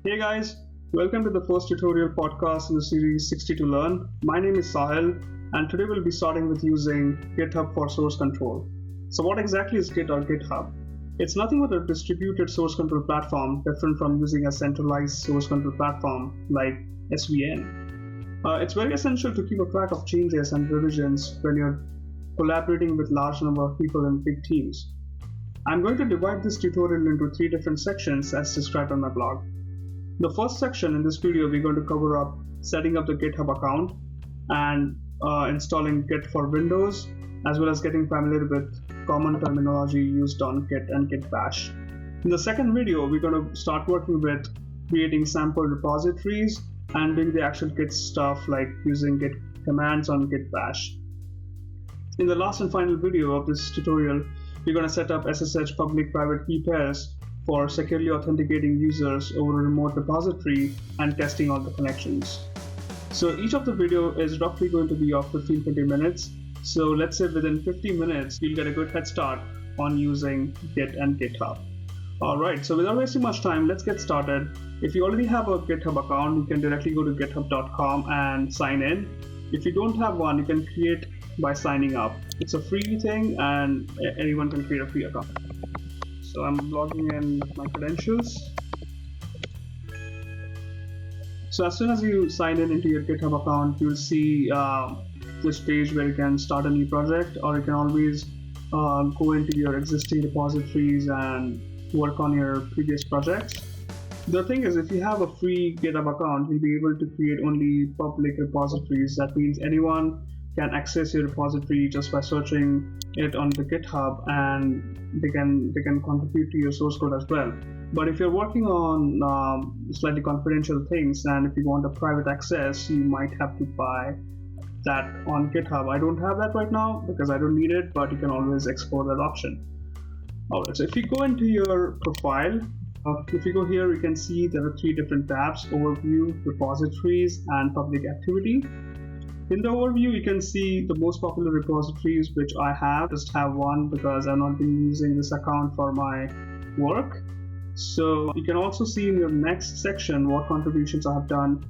Hey guys, welcome to the first tutorial podcast in the series 60 to Learn. My name is Sahil, and today we'll be starting with using GitHub for source control. So what exactly is Git or GitHub? It's nothing but a distributed source control platform different from using a centralized source control platform like SVN. It's very essential to keep a track of changes and revisions when you're collaborating with large number of people in big teams. I'm going to divide this tutorial into 3 different sections as described on my blog. The first section in this video, we're going to cover up setting up the GitHub account and installing Git for Windows, as well as getting familiar with common terminology used on Git and Git Bash. In the second video, we're going to start working with creating sample repositories and doing the actual Git stuff like using Git commands on Git Bash. In the last and final video of this tutorial, we're going to set up SSH public-private key pairs for securely authenticating users over a remote repository and testing all the connections. So each of the video is roughly going to be of 15-20 minutes. So let's say within 50 minutes, you'll get a good head start on using Git and GitHub. Alright, so without wasting much time, let's get started. If you already have a GitHub account, you can directly go to github.com and sign in. If you don't have one, you can create by signing up. It's a free thing and anyone can create a free account. So I'm logging in with my credentials. So as soon as you sign in into your GitHub account, you'll see this page where you can start a new project, or you can always go into your existing repositories and work on your previous projects. The thing is, if you have a free GitHub account, you'll be able to create only public repositories. That means anyone can access your repository just by searching it on the GitHub, and they can contribute to your source code as well. But if you're working on slightly confidential things, and if you want a private access, you might have to buy that on GitHub. I don't have that right now because I don't need it, but you can always explore that option. Alright, so if you go into your profile, if you go here, you can see there are 3 different tabs: Overview, Repositories, and Public Activity. In the overview, you can see the most popular repositories, which I just have one because I've not been using this account for my work. So you can also see in your next section what contributions I have done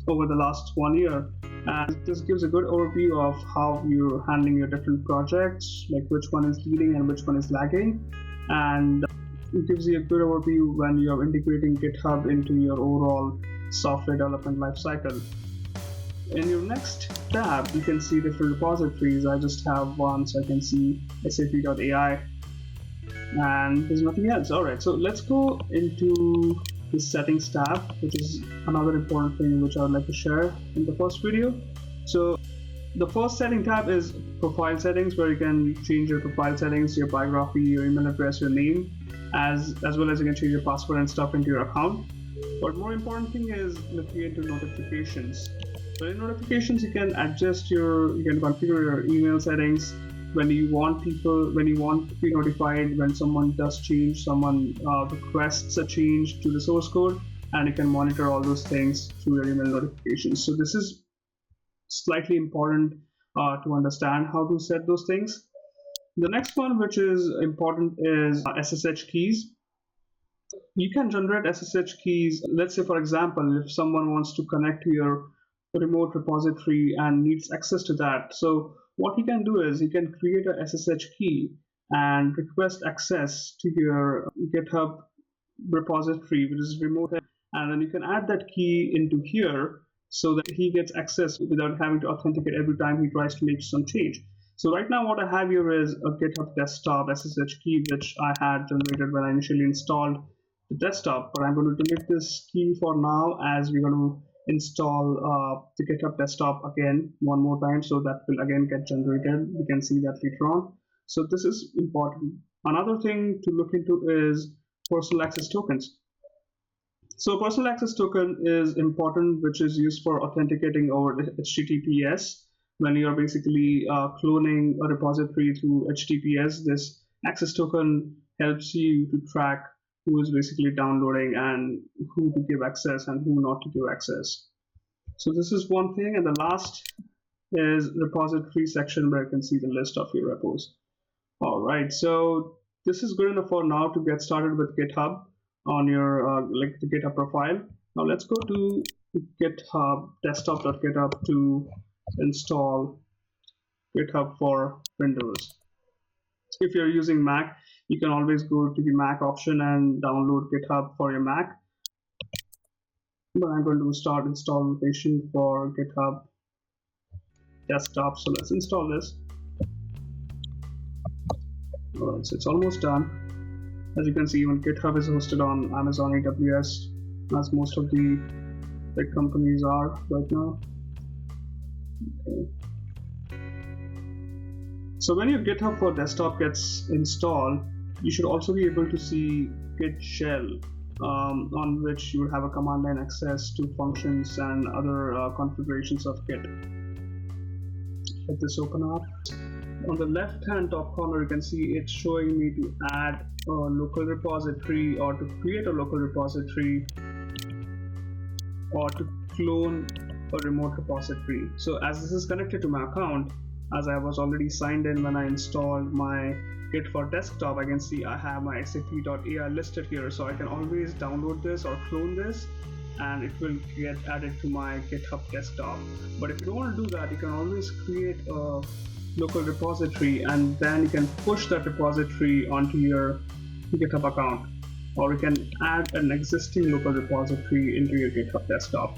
over the last 1 year. And this gives a good overview of how you're handling your different projects, like which one is leading and which one is lagging. And it gives you a good overview when you're integrating GitHub into your overall software development lifecycle. In your next tab, you can see different repositories. I just have one, so I can see sap.ai, and there's nothing else. Alright, so let's go into the settings tab, which is another important thing which I would like to share in the first video. So the first setting tab is profile settings, where you can change your profile settings, your biography, your email address, your name, as well as you can change your password and stuff into your account. But more important thing is looking into notifications. So in notifications, you can configure your email settings when you want to be notified when someone does change, someone requests a change to the source code, and you can monitor all those things through your email notifications. So this is slightly important to understand how to set those things. The next one, which is important, is SSH keys. You can generate SSH keys. Let's say, for example, if someone wants to connect to your remote repository and needs access to that. So what he can do is he can create a SSH key and request access to your GitHub repository, which is remote, and then you can add that key into here so that he gets access without having to authenticate every time he tries to make some change. So right now what I have here is a GitHub desktop SSH key, which I had generated when I initially installed the desktop, but I'm going to delete this key for now, as we're going to install the GitHub desktop again one more time, so that will again get generated. We can see that later on. So this is important. Another thing to look into is personal access tokens. So personal access token is important, which is used for authenticating over HTTPS. When you're basically cloning a repository through HTTPS, this access token helps you to track who is basically downloading and who to give access and who not to give access. So this is one thing. And the last is repository section, where you can see the list of your repos. All right, so this is good enough for now to get started with GitHub. on your like the GitHub profile. Now let's go to GitHub desktop.github to install GitHub for Windows. If you're using Mac, you can always go to the Mac option and download GitHub for your Mac. But I'm going to start installation for GitHub desktop. So let's install this. Alright, so it's almost done. As you can see, even GitHub is hosted on Amazon AWS, as most of the big companies are right now. Okay. So when your GitHub for desktop gets installed, you should also be able to see Git shell, on which you will have a command line access to functions and other configurations of Git. Let this open up. On the left hand top corner, you can see it's showing me to add a local repository or to create a local repository or to clone a remote repository. So as this is connected to my account, as I was already signed in when I installed my Git for desktop, I can see I have my sap.ai listed here, so I can always download this or clone this and it will get added to my GitHub desktop. But if you don't want to do that, you can always create a local repository and then you can push that repository onto your GitHub account, or you can add an existing local repository into your GitHub desktop.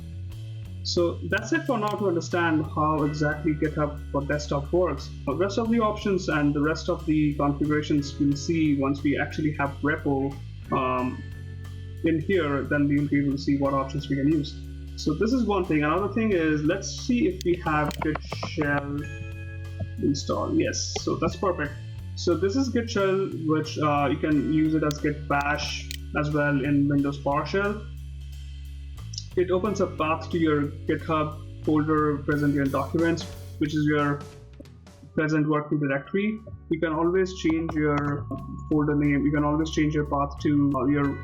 So that's it for now to understand how exactly GitHub for desktop works. The rest of the options and the rest of the configurations we'll see once we actually have repo in here, then we will see what options we can use. So this is one thing. Another thing is, let's see if we have Git shell installed. Yes, so that's perfect. So this is Git shell, which you can use it as Git bash as well in Windows PowerShell. It opens a path to your GitHub folder present in your documents, which is your present working directory. You can always change your folder name. You can always change your path to your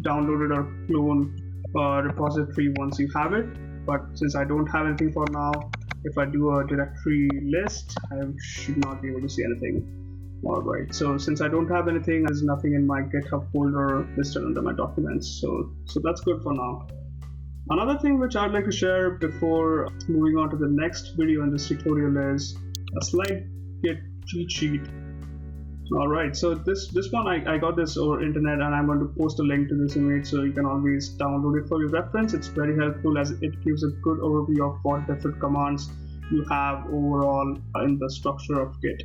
downloaded or clone repository once you have it. But since I don't have anything for now, if I do a directory list, I should not be able to see anything. Alright, so since I don't have anything, there's nothing in my GitHub folder listed under my documents, so that's good for now. Another thing which I'd like to share before moving on to the next video in this tutorial is a slight Git cheat sheet. Alright, so this one I got this over internet, and I'm going to post a link to this image so you can always download it for your reference. It's very helpful as it gives a good overview of what different commands you have overall in the structure of Git.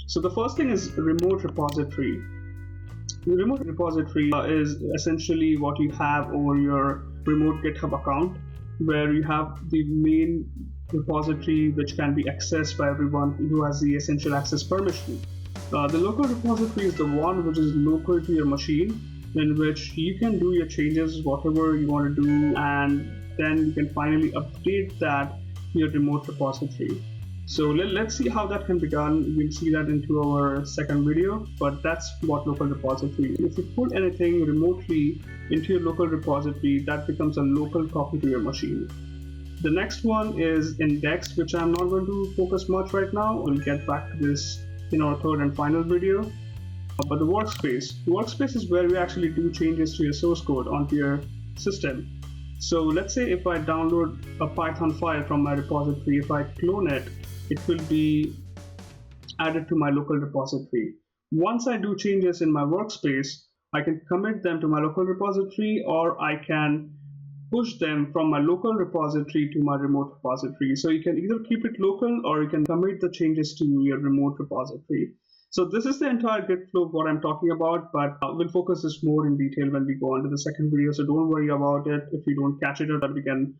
So the first thing is remote repository. The remote repository is essentially what you have over your remote GitHub account, where you have the main repository which can be accessed by everyone who has the essential access permission. The local repository is the one which is local to your machine, in which you can do your changes, whatever you want to do, and then you can finally update that to your remote repository. So let's see how that can be done. We'll see that into our second video, but that's what local repository is. If you put anything remotely into your local repository, that becomes a local copy to your machine. The next one is indexed, which I'm not going to focus much right now. We'll get back to this in our third and final video. But the workspace is where we actually do changes to your source code onto your system. So let's say if I download a Python file from my repository, if I clone it, it will be added to my local repository. Once I do changes in my workspace, I can commit them to my local repository, or I can push them from my local repository to my remote repository. So you can either keep it local or you can commit the changes to your remote repository. So this is the entire Git flow of what I'm talking about, but we'll focus this more in detail when we go on to the second video. So don't worry about it if you don't catch it, or that we can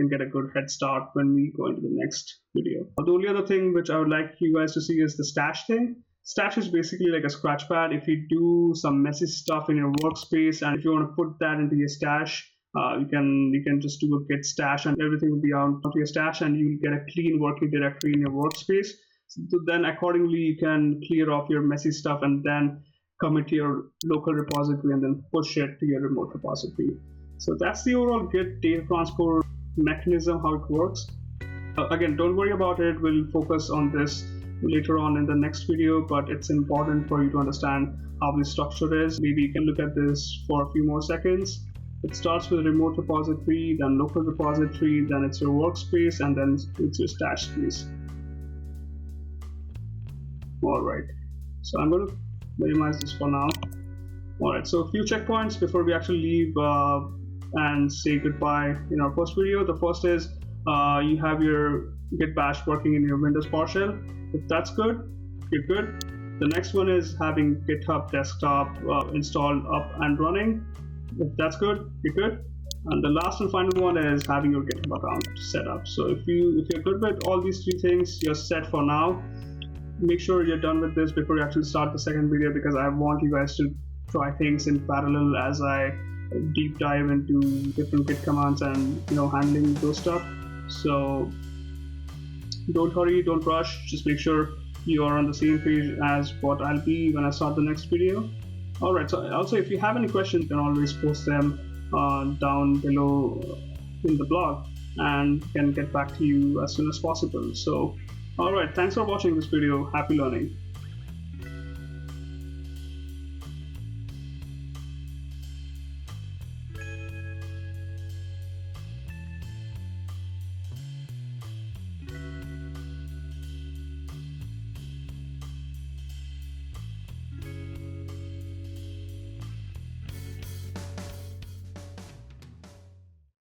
get a good head start when we go into the next video. The only other thing which I would like you guys to see is the stash thing. Stash is basically like a scratch pad. If you do some messy stuff in your workspace and if you want to put that into your stash, you can just do a git stash and everything will be onto your stash, and you'll get a clean working directory in your workspace. So then accordingly you can clear off your messy stuff and then commit to your local repository and then push it to your remote repository. So that's the overall Git data transport mechanism, how it works. Again, don't worry about it. We'll focus on this later on in the next video, but it's important for you to understand how the structure is. Maybe you can look at this for a few more seconds. It starts with a remote repository, then local repository, then it's your workspace, and then it's your stash space. Alright, so I'm going to minimize this for now. Alright, so a few checkpoints before we actually leave and say goodbye in our first video. The first is you have your Git bash working in your Windows PowerShell. If that's good, you're good. The next one is having GitHub desktop installed up and running. If that's good, you're good. And the last and final one is having your GitHub account set up. So if you're good with all these three things, you're set for now. Make sure you're done with this before you actually start the second video, because I want you guys to try things in parallel as I deep dive into different Git commands and handling those stuff. So don't hurry, don't rush, just make sure you are on the same page as what I'll be when I start the next video. Alright, so also if you have any questions, you can always post them down below in the blog and can get back to you as soon as possible. So alright, thanks for watching this video. Happy learning.